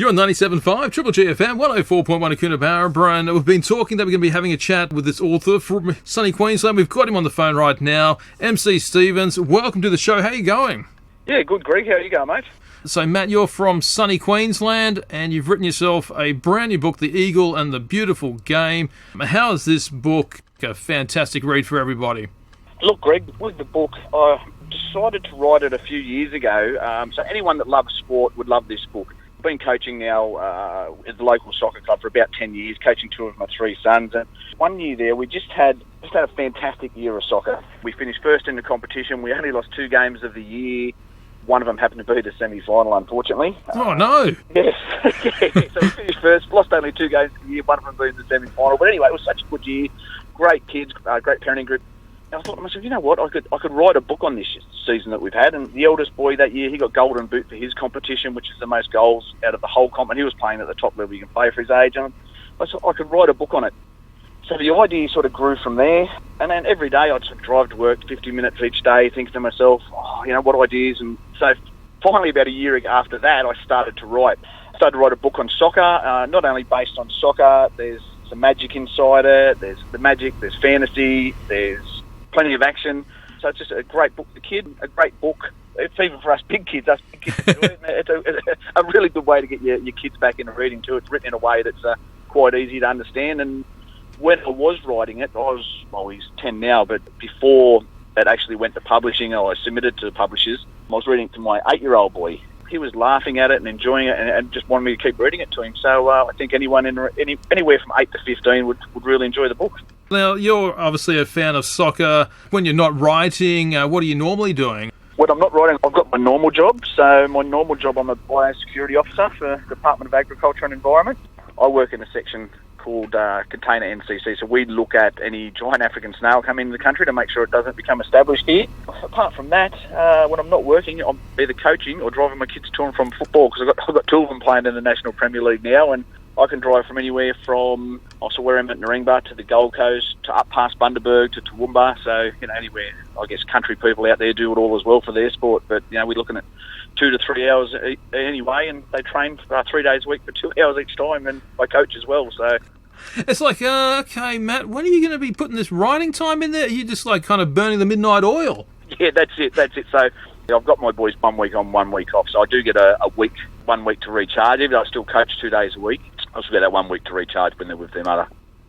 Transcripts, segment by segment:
You're on 97.5 Triple GFM, 104.1 Coonabarabra, and we've been talking that we're going to be having a chat with this author from sunny Queensland. We've got him on the phone right now, MC Stevens. Welcome to the show. How are you going? Yeah, good, Greg. How are you going, mate? So, Matt, you're from sunny Queensland, and you've written yourself a brand new book, The Eagle and the Beautiful Game. How is this book a fantastic read for everybody? Look, Greg, with the book, I decided to write it a few years ago. So anyone that loves sport would love this book. I've been coaching now at the local soccer club for about 10 years, coaching two of my three sons. And 1 year there, we just had a fantastic year of soccer. We finished first in the competition. We only lost 2 games of the year. One of them happened to be the semi-final, unfortunately. Oh, no. Yes. Yeah. So we finished first, lost only 2 games of the year, one of them being the semi-final. But anyway, it was such a good year. Great kids, great parenting group. And I thought to myself, you know what, I could write a book on this season that we've had. And the eldest boy that year, he got golden boot for his competition, which is the most goals out of the whole comp. And he was playing at the top level you can play for his age. And I thought I could write a book on it. So the idea sort of grew from there. And then every day I'd sort of drive to work 50 minutes each day, thinking to myself, what ideas? And so finally, about a year after that, I started to write. I started to write a book on soccer, not only based on soccer. There's some magic inside it. There's the magic, there's fantasy, there's plenty of action. So it's just a great book for the kid, a great book. It's even for us big kids enjoy it. It's a really good way to get your kids back into reading too. It's written in a way that's quite easy to understand. And when I was writing it, he's 10 now, but before it actually went to publishing, I submitted to the publishers. I was reading it to my 8-year-old boy. He was laughing at it and enjoying it and just wanted me to keep reading it to him. So I think anyone anywhere from 8 to 15 would really enjoy the book. Now, you're obviously a fan of soccer. When you're not writing, what are you normally doing? When I'm not writing, I've got my normal job. So my normal job, I'm a biosecurity officer for the Department of Agriculture and Environment. I work in a section called Container NCC, so we look at any giant African snail coming into the country to make sure it doesn't become established here. Apart from that, when I'm not working, I'm either coaching or driving my kids to and from football, because I've got 2 of them playing in the National Premier League now, and I can drive from anywhere from where I'm at Narangba to the Gold Coast to up past Bundaberg to Toowoomba. So anywhere. I guess country people out there do it all as well for their sport, but we're looking at 2 to 3 hours anyway, and they train for 3 days a week for 2 hours each time, and I coach as well. So it's like, okay, Matt, when are you going to be putting this writing time in there? Are you just like kind of burning the midnight oil? Yeah, that's it. So I've got my boys 1 week on, 1 week off, so I do get a week, 1 week to recharge. Even though I still coach 2 days a week, I still get that 1 week to recharge when they're with their mother.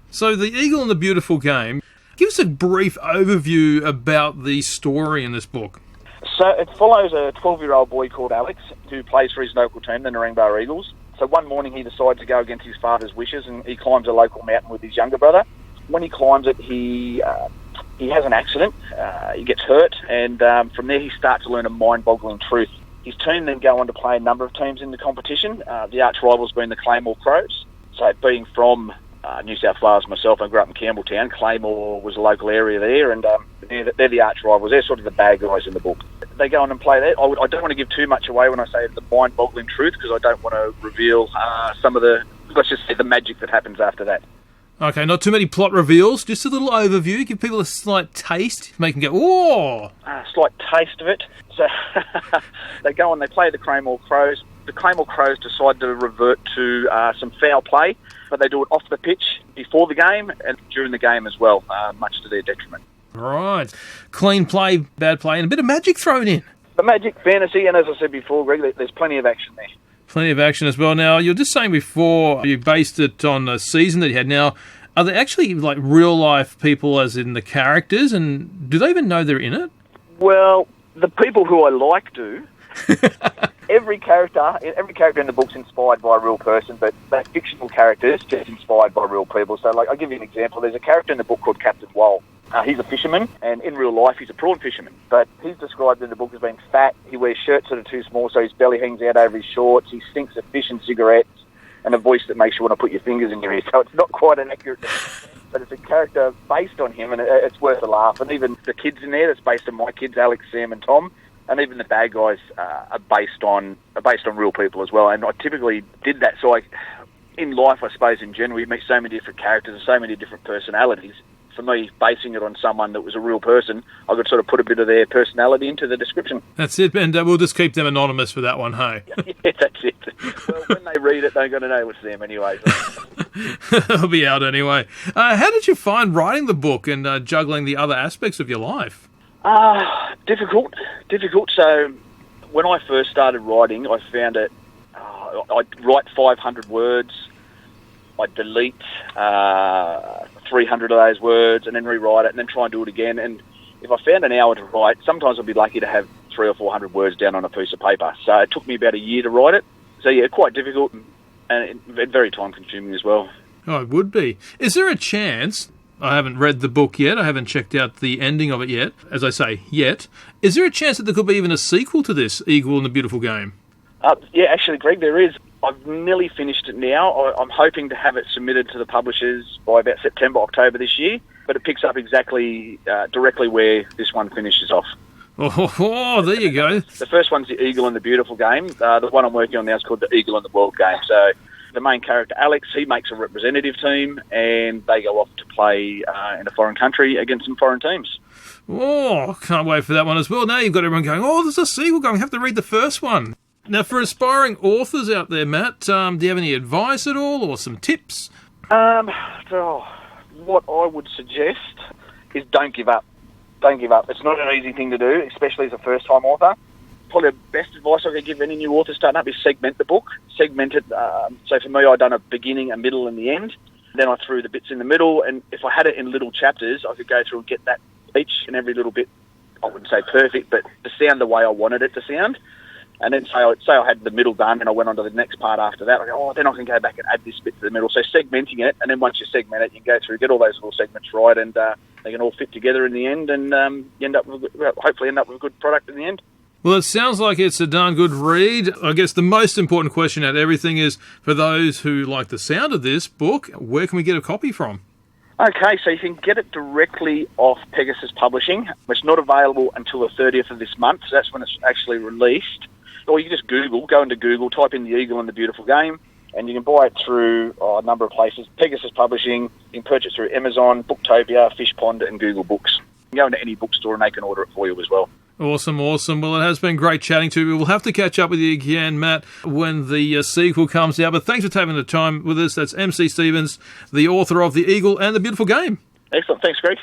So The Eagle and the Beautiful Game, give us a brief overview about the story in this book. So it follows a 12-year-old boy called Alex who plays for his local team, the Narangba Eagles. So one morning he decides to go against his father's wishes and he climbs a local mountain with his younger brother. When he climbs it, he has an accident, he gets hurt, and from there he starts to learn a mind-boggling truth. His team then go on to play a number of teams in the competition, the arch rivals being the Claymore Crows. So being from New South Wales myself, I grew up in Campbelltown. Claymore was a local area there, and they're the arch rivals. They're sort of the bad guys in the book. They go on and play that. I don't want to give too much away when I say the mind-boggling truth, because I don't want to reveal some of the, let's just say, the magic that happens after that. Okay, not too many plot reveals, just a little overview. Give people a slight taste, make them go, "Whoa!" A slight taste of it. So they go on, they play the Claymore Crows. The Claymore Crows decide to revert to some foul play, but they do it off the pitch before the game and during the game as well, much to their detriment. Right. Clean play, bad play, and a bit of magic thrown in. The magic, fantasy, and as I said before, Greg, there's plenty of action there. Plenty of action as well. Now, you were just saying before you based it on a season that you had. Now, are they actually like real-life people as in the characters, and do they even know they're in it? Well, the people who I like do. Every character in the book's inspired by a real person, but that fictional character is just inspired by real people. So, I'll give you an example. There's a character in the book called Captain Wall. He's a fisherman, and in real life, he's a prawn fisherman. But he's described in the book as being fat. He wears shirts that are too small, so his belly hangs out over his shorts. He stinks of fish and cigarettes, and a voice that makes you want to put your fingers in your ear. So it's not quite an accurate, but it's a character based on him, and it's worth a laugh. And even the kids in there, that's based on my kids, Alex, Sam, and Tom. And even the bad guys are based on real people as well. And I typically did that. So in life, I suppose, in general, you meet so many different characters and so many different personalities. for me, basing it on someone that was a real person, I could sort of put a bit of their personality into the description. That's it, and we'll just keep them anonymous for that one, hey? Yeah, that's it. Well, when they read it, they're going to know it's them anyway. So. It'll be out anyway. How did you find writing the book and juggling the other aspects of your life? Difficult. So when I first started writing, I found it, I'd write 500 words, I'd delete 300 of those words and then rewrite it and then try and do it again. And if I found an hour to write, sometimes I'd be lucky to have 300 or 400 words down on a piece of paper. So it took me about a year to write it. So yeah, quite difficult and very time consuming as well. Oh, it would be. Is there a chance, I haven't read the book yet, I haven't checked out the ending of it yet, as I say, yet, is there a chance that there could be even a sequel to this, Eagle and the Beautiful Game? Yeah, actually, Greg, there is. I've nearly finished it now. I'm hoping to have it submitted to the publishers by about September, October this year, but it picks up exactly directly where this one finishes off. Oh, there you go. The first one's the Eagle and the Beautiful Game. The one I'm working on now is called the Eagle and the World Game. So the main character, Alex, he makes a representative team, and they go off to play in a foreign country against some foreign teams. Oh, can't wait for that one as well. Now you've got everyone going, oh, there's a sequel going, I have to read the first one. Now, for aspiring authors out there, Matt, do you have any advice at all or some tips? What I would suggest is don't give up. Don't give up. It's not an easy thing to do, especially as a first-time author. Probably the best advice I could give any new author starting up is segment the book. Segment it. So for me, I'd done a beginning, a middle, and the end. Then I threw the bits in the middle, and if I had it in little chapters, I could go through and get that each and every little bit, I wouldn't say perfect, but to sound the way I wanted it to sound. And then say I had the middle done and I went on to the next part after that. I go, then I can go back and add this bit to the middle. So segmenting it, and then once you segment it, you can go through, get all those little segments right, and they can all fit together in the end, and hopefully end up with a good product in the end. Well, it sounds like it's a darn good read. I guess the most important question out of everything is, for those who like the sound of this book, where can we get a copy from? Okay, so you can get it directly off Pegasus Publishing. It's not available until the 30th of this month, so that's when it's actually released. Or you can just go into Google, type in the Eagle and the Beautiful Game, and you can buy it through a number of places. Pegasus Publishing, you can purchase it through Amazon, Booktopia, Fish Pond, and Google Books. You can go into any bookstore and they can order it for you as well. Awesome. Well, it has been great chatting to you. We'll have to catch up with you again, Matt, when the sequel comes out. But thanks for taking the time with us. That's MC Stevens, the author of The Eagle and the Beautiful Game. Excellent. Thanks, Greg.